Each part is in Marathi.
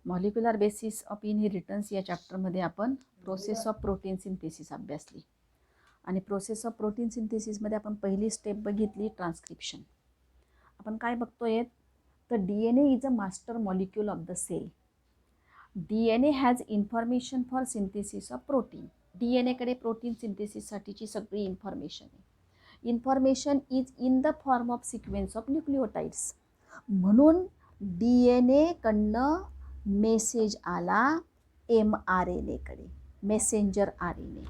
मॉलिक्युलर बेसिस ऑफ इनहेरिटन्स या चॅप्टरमध्ये आपण प्रोसेस ऑफ प्रोटीन सिंथेसिस अभ्यासली आणि प्रोसेस ऑफ प्रोटीन सिंथेसिसमध्ये आपण पहिली स्टेप बघितली ट्रान्स्क्रिप्शन. आपण काय बघतोय तर DNA is a master molecule of the cell. DNA has information for synthesis of protein. DNAकडे प्रोटीन सिंथेसिससाठीची सगळी इन्फॉर्मेशन आहे. Information is in the form of sequence of nucleotides. म्हणून DNA कडनं मेसेज आला mRNA कडे, मेसेंजर RNA.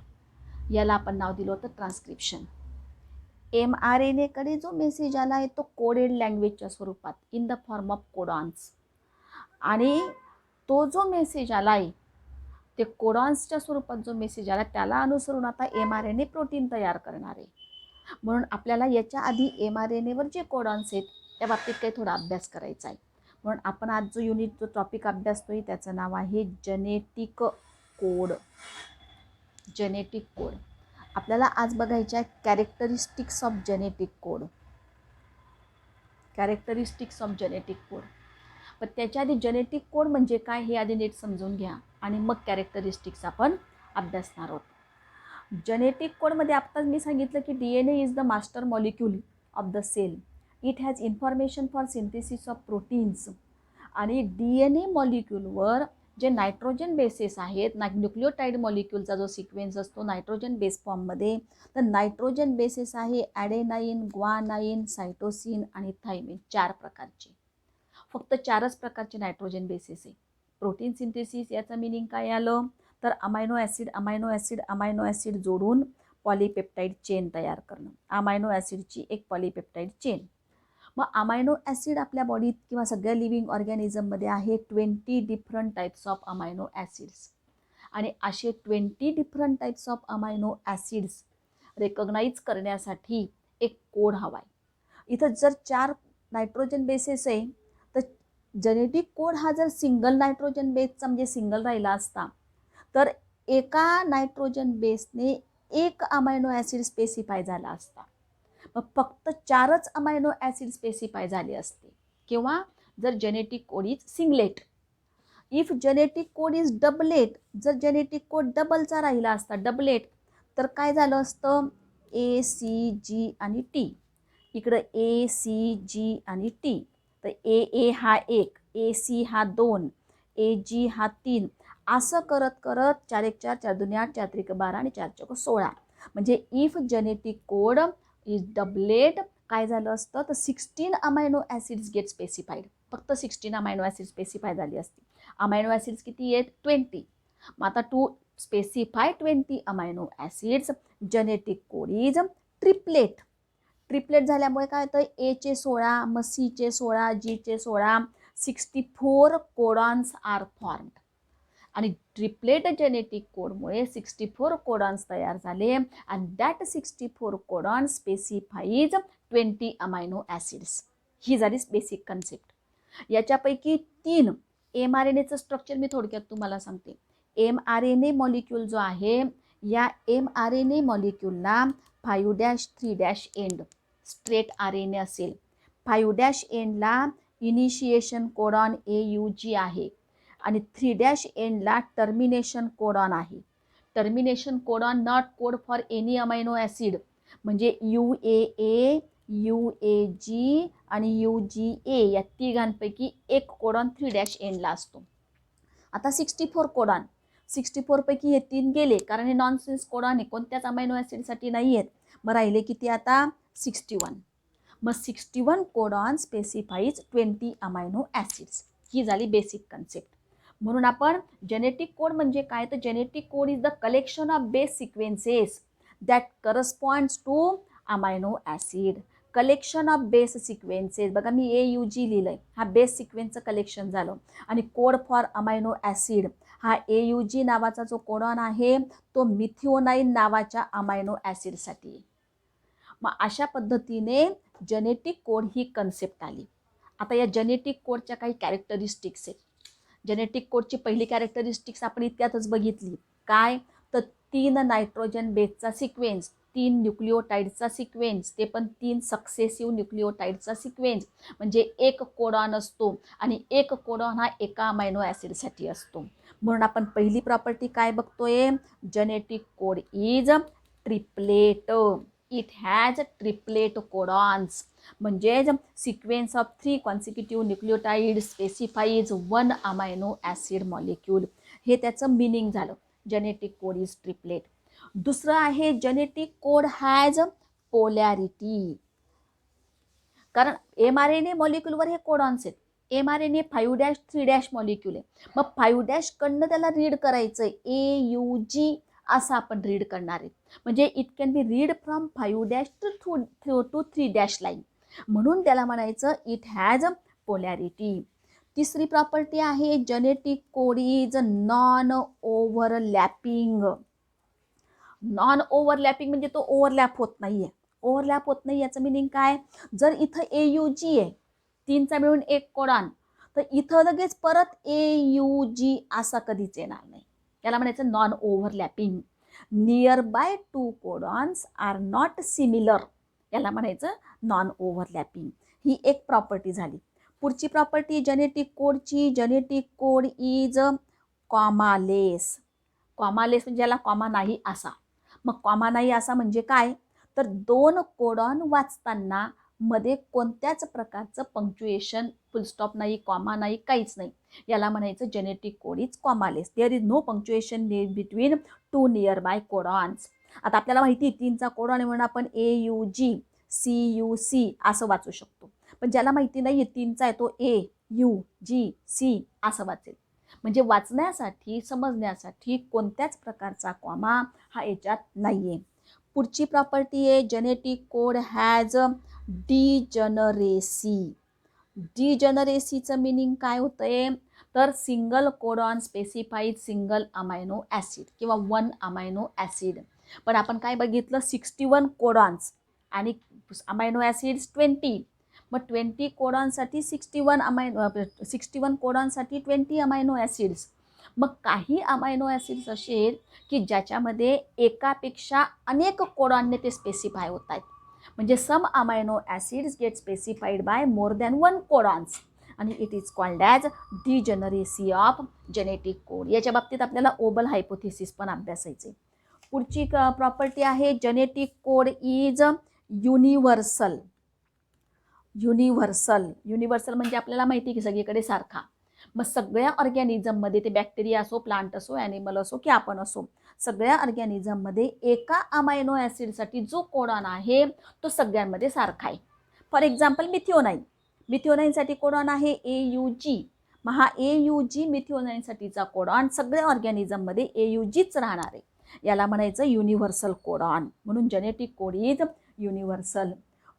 याला आपण नाव दिलं होतं ट्रान्स्क्रिप्शन. mRNA कडे जो मेसेज आला आहे तो कोडेड लँग्वेजच्या स्वरूपात in the form of codons, आणि तो जो मेसेज आला आहे ते कोडॉन्सच्या स्वरूपात जो मेसेज आला त्याला अनुसरून आता mRNA प्रोटीन तयार करणार आहे. म्हणून आपल्याला याच्या आधी mRNAवर जे कोडॉन्स आहेत त्या बाबतीत काही थोडा अभ्यास करायचा आहे. म्हणून आपण आज जो युनिट जो टॉपिक अभ्यासतोय त्याचं नाव आहे जेनेटिक कोड. जेनेटिक कोड आपल्याला आज बघायचे आहे characteristics of genetic code. Characteristics of genetic code. पण त्याच्या आधी जेनेटिक कोड म्हणजे काय हे आधी नीट समजून घ्या आणि मग कॅरेक्टरिस्टिक्स आपण अभ्यासणार आहोत. जेनेटिक कोडमध्ये आत्ताच मी सांगितलं की DNA is the master molecule of the cell. It has information for synthesis of proteins. आणि DNA मॉलिक्यूलवर जे नायट्रोजन बेसेस आहेत, न्यूक्लिओटाइड मॉलिक्यूलचा जो सिक्वेन्स असतो नायट्रोजन बेस फॉर्ममध्ये, तर नायट्रोजन बेसेस आहे ॲडेनाईन, ग्वानाईन, सायटोसिन आणि थायमिन. 4 प्रकारचे, फक्त 4च प्रकारचे नायट्रोजन बेसेस आहे. प्रोटीन सिंथेसिस याचं मिनिंग काय आलं तर अमायनो ॲसिड जोडून पॉलीपेप्टाईड चेन तयार करणं. अमायनो ॲसिडची एक पॉलीपेप्टाईड चेन. मग अमायनो ॲसिड आपल्या बॉडीत किंवा सगळ्या लिव्हिंग ऑर्गॅनिझममध्ये आहे 20 different types of amino acids. आणि असे 20 different types of amino acids recognise करण्यासाठी एक कोड हवा आहे. इथं जर 4 नायट्रोजन बेसेस आहे तर जेनेटिक कोड हा जर सिंगल नायट्रोजन बेसचा म्हणजे सिंगल राहिला असता तर एका नायट्रोजन बेसने एक अमायनो ॲसिड स्पेसिफाय झाला असता. मग फक्त 4च अमायनो ॲसिड स्पेसिफाय झाले असते. किंवा जर genetic code is singlet. If genetic code is doublet, जर जेनेटिक कोड डबलचा राहिला असता, डबलेट, तर काय झालं असतं ACG आणि T. इकडं ACG आणि T. तर AA हा 1, AC हा 2, AG हा 3, असं करत करत 4 1 4, 4 2 8, 4 3 12 आणि 4 4 16. म्हणजे if genetic code is doublet काय झालं असतं तर 16 अमायनो ॲसिड्स गेट स्पेसिफाईड. फक्त 16 अमायनो ॲसिड स्पेसिफाय झाली असती. अमायनो ॲसिड्स किती आहेत 20. मग आता to specify 20 amino acids genetic code is triplet. Triplet झाल्यामुळे काय होतं Aचे 16, मग Cचे 16, Gचे 16, 64 कोडॉन्स आर फॉर्म्ड. आणि ट्रिपलेट जेनेटिक कोडमुळे 64 कोडॉन्स तयार झाले आणि that 64 codons specifies 20 amino acids. ही झाली बेसिक कन्सेप्ट. याच्यापैकी 3 mRNAचं स्ट्रक्चर मी थोडक्यात तुम्हाला सांगते. mRNA मॉलिक्यूल जो आहे या mRNA मॉलिक्यूलला 5' एंड स्ट्रेट RNA असेल. 5' एंडला इनिशिएशन कोडॉन AUG आहे आणि 3' एंडला टर्मिनेशन कोडॉन आहे. Termination codon not code for any amino acid, म्हणजे UAA, UAG आणि UGA या तिघांपैकी एक कोडॉन 3' एंडला असतो. आता 64 कोडॉन, 64 पैकी हे 3 गेले कारण हे नॉनसेन्स कोडॉन आहे, कोणत्याच अमायनो ॲसिडसाठी नाही आहेत. मग राहिले किती आता 61. मग 61 कोडॉन स्पेसिफाईज 20 अमायनो ॲसिड्स. ही झाली बेसिक कन्सेप्ट. म्हणून आपण जेनेटिक कोड म्हणजे काय तर genetic code is the collection of base sequences that corresponds to amino acid. Collection of base sequences, बघा मी AUG लिहिलं आहे, हा बेस सिक्वेन्सचं कलेक्शन झालं. आणि कोड फॉर अमायनो ॲसिड हा AUG नावाचा जो कोडॉन आहे तो मिथिओनाईन नावाच्या अमायनो ॲसिडसाठी. मग अशा पद्धतीने जेनेटिक कोड ही कन्सेप्ट आली. आता या जेनेटिक कोडच्या काही कॅरेक्टरिस्टिक्स आहेत. जेनेटिक कोडची पहिली कॅरेक्टरिस्टिक्स आपण इतक्यातच बघितली. काय तर 3 नायट्रोजन बेसचा सिक्वेन्स 3 न्यूक्लिओटाईडचा सिक्वेन्स, ते पण 3 सक्सेसिव्ह न्यूक्लिओटाईडचा सिक्वेन्स, म्हणजे एक कोडॉन असतो आणि एक कोडॉन हा एका अमायनो ॲसिडसाठी असतो. म्हणून आपण पहिली प्रॉपर्टी काय बघतोय, genetic code is triplet. It has triplet codons, म्हणजे sequence of 3 consecutive nucleotide specifies 1 amino acid molecule. हे त्याचं मिनिंग झालं, जेनेटिक कोड इज ट्रिपलेट. दुसरं आहे जेनेटिक कोड हॅज पोलॅरिटी. कारण mRNA मॉलिक्यूलवर हे कोडॉन्स आहेत. mRNA 5' 3' मॉलिक्यूल आहे. मग 5' कडनं त्याला रीड करायचं आहे, AUG असं आपण रीड करणार आहे. म्हणजे it can be read from 5' to 3' line, म्हणून त्याला म्हणायचं इट हॅज पोलॅरिटी. तिसरी प्रॉपर्टी आहे genetic code is non overlapping. Non overlapping म्हणजे तो ओव्हरलॅप होत नाहीये. ओव्हरलॅप होत नाही याचं मिनिंग काय, जर इथं AUG आहे 3चा मिळून एक कोडॉन, तर इथं लगेच परत AUG असा कधीच येणार नाही. याला म्हणायचं non overlapping. Nearby 2 codons are not similar, याला म्हणायचं नॉन ओव्हरलॅपिंग. ही एक प्रॉपर्टी झाली. पुढची प्रॉपर्टी जेनेटिक कोडची, genetic code is commaless. Commaless म्हणजे याला कॉमा नाही असा. मग कॉमा नाही असा म्हणजे काय, तर 2 कोडॉन वाचताना मध्ये कोणत्याच प्रकारचं पंक्च्युएशन, फुलस्टॉप नाही, कॉमा नाही, काहीच नाही, याला म्हणायचं genetic code is commaless. There is no punctuation between 2 nearby codons. आता आपल्याला माहिती 3चा कोडॉन आहे म्हणून आपण AUG CUC असं वाचू शकतो. पण ज्याला माहिती नाही 3चा आहे तो AUGC असं वाचेल. म्हणजे वाचण्यासाठी, समजण्यासाठी कोणत्याच प्रकारचा कॉमा हा याच्यात नाहीये. पुढची प्रॉपर्टी आहे जेनेटिक कोड हॅज डिजनरेसी. डिजनरेसीचं मिनिंग काय होतंय, तर single codon specified single amino acid किंवा 1 अमायनो ॲसिड. पण आपण काय बघितलं, 61 कोडॉन्स आणि अमायनो ॲसिड्स 20. मग 20 कोडॉनसाठी 61 कोडॉनसाठी 20 अमायनो ॲसिड्स. मग काही अमायनो ॲसिड्स असे की ज्याच्यामध्ये एकापेक्षा अनेक कोडॉनने ते स्पेसिफाय होत आहेत. म्हणजे some amino acids get specified by more than 1 codons आणि it is called as degeneracy of genetic code. याच्या बाबतीत आपल्याला ओबल हायपोथेसिस पण अभ्यासायचे. पुढची प्रॉपर्टी आहे genetic code is universal. Universal म्हणजे आपल्याला माहिती की सगळीकडे सारखा. मग सगळ्या ऑर्गॅनिझममध्ये, ते बॅक्टेरिया असो, प्लांट असो, ॲनिमल असो की आपण असो, सगळ्या ऑर्गॅनिझममध्ये एका अमायनो ॲसिडसाठी जो कोडॉन आहे तो सगळ्यांमध्ये सारखा आहे. For example methionine. मिथिओनाईनसाठी कोडॉन आहे AUG. मग हा AUG मिथिओनाईनसाठीचा कोडॉन सगळ्या ऑर्गॅनिझममध्ये AUGच राहणार आहे. याला म्हणायचं युनिव्हर्सल कोडॉन. म्हणून जेनेटिक कोड इज युनिव्हर्सल.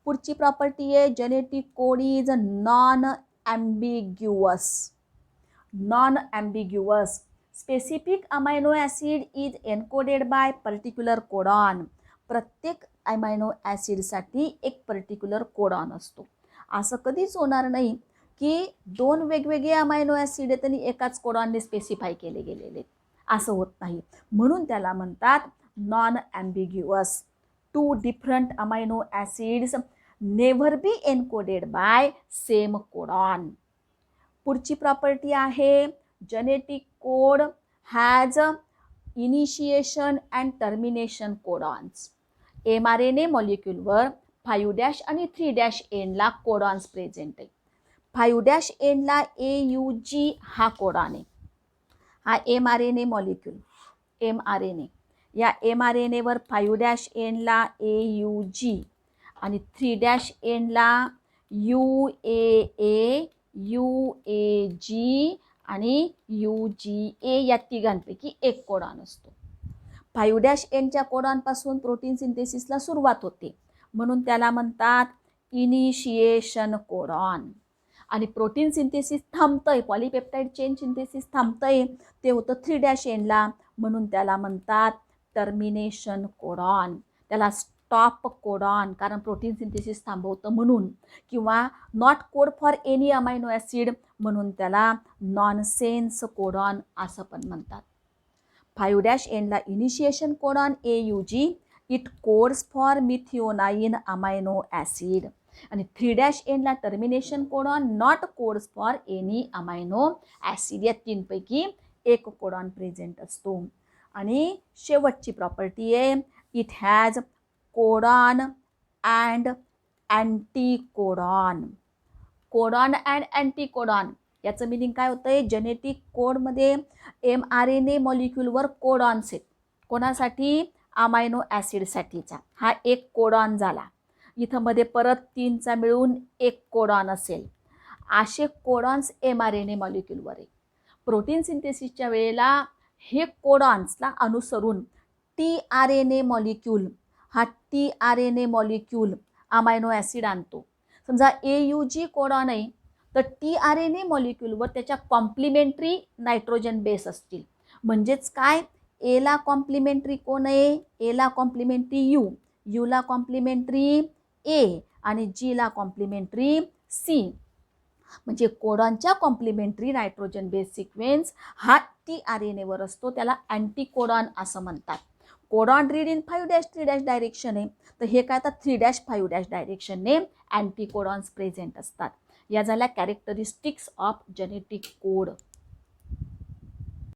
पुढची प्रॉपर्टी आहे genetic code is non ambiguous. Non ambiguous. Specific amino acid is encoded by particular codon. प्रत्येक अमायनो ॲसिडसाठी एक पर्टिक्युलर कोडॉन असतो. असं कधीच होणार नाही की 2 वेगवेगळे अमायनो ॲसिड आहेत आणि एकाच कोडॉनने स्पेसिफाय केले गेलेले, असं होत नाही. म्हणून त्याला म्हणतात non ambiguous. 2 different amino acids never be encoded by same codon. पुढची प्रॉपर्टी आहे genetic code has initiation and termination codons. mRNA मॉलिक्यूलवर 5' आणि 3' एंडला कोडॉन्स प्रेझेंट आहे. 5' एंडला AUG हा कोडॉन आहे. हा mRNA मॉलिक्यूल, mRNA, या mRNAवर 5' एंडला AUG आणि 3' एंडला UAA, UAG आणि UGA या तिघांपैकी एक कोडॉन असतो. 5' एंडच्या कोडॉनपासून प्रोटीन सिंथेसिसला सुरुवात होते म्हणून त्याला म्हणतात इनिशिएशन कोडॉन. आणि प्रोटीन सिंथेसिस थांबतंय, पॉलीपेप्टाईड चेन सिंथेसिस थांबतंय, ते होतं 3' एंडला म्हणून त्याला म्हणतात टर्मिनेशन कोडॉन. त्याला स्टॉप कोडॉन, कारण प्रोटीन सिंथेसिस थांबवतं म्हणून, किंवा not code for any amino acid म्हणून त्याला नॉनसेन्स कोडॉन असं पण म्हणतात. 5' एंडला initiation codon AUG, it codes for methionine amino acid. आणि 3' ला termination codon not codes for any amino acid. या 3पैकी एक कोडॉन प्रेझेंट असतो. आणि शेवटची प्रॉपर्टी आहे it has codon and anticodon. Codon and anticodon याचं मिनिंग काय होतं आहे, जेनेटिक कोडमध्ये mRNA मॉलिक्यूलवर कोडॉन्स आहेत. कोणासाठी? अमायनो ॲसिडसाठीचा. हा एक कोडॉन झाला. इथं मध्ये परत 3चा मिळून एक कोडॉन असेल. असे कोडॉन्स mRNA मॉलिक्यूलवर आहे. प्रोटीन सिंथेसिसच्या वेळेला हे कोडॉन्सला अनुसरून tRNA मॉलिक्यूल, हा tRNA मॉलिक्यूल अमायनो ॲसिड आणतो. समजा AUG कोडॉन आहे तर tRNA मॉलिक्यूलवर त्याच्या कॉम्प्लिमेंटरी नायट्रोजन बेस असतील. म्हणजेच काय, एला कॉम्प्लिमेंटरी कोण आहे, एला कॉम्प्लिमेंटरी यू, यूला कॉम्प्लिमेंटरी ए आणि जीला कॉम्प्लिमेंटरी सी. म्हणजे कोडॉनच्या कॉम्प्लिमेंटरी नायट्रोजन बेस सिक्वेन्स हा tRNAवर असतो. त्याला अँटीकोडॉन असं म्हणतात. कोडॉन रीड इन 5' डायरेक्शन आहे तर हे काय, आता 3' डायरेक्शनने अँटीकोडॉन्स प्रेझेंट असतात. या झाल्या कॅरेक्टरिस्टिक्स ऑफ जेनेटिक कोड.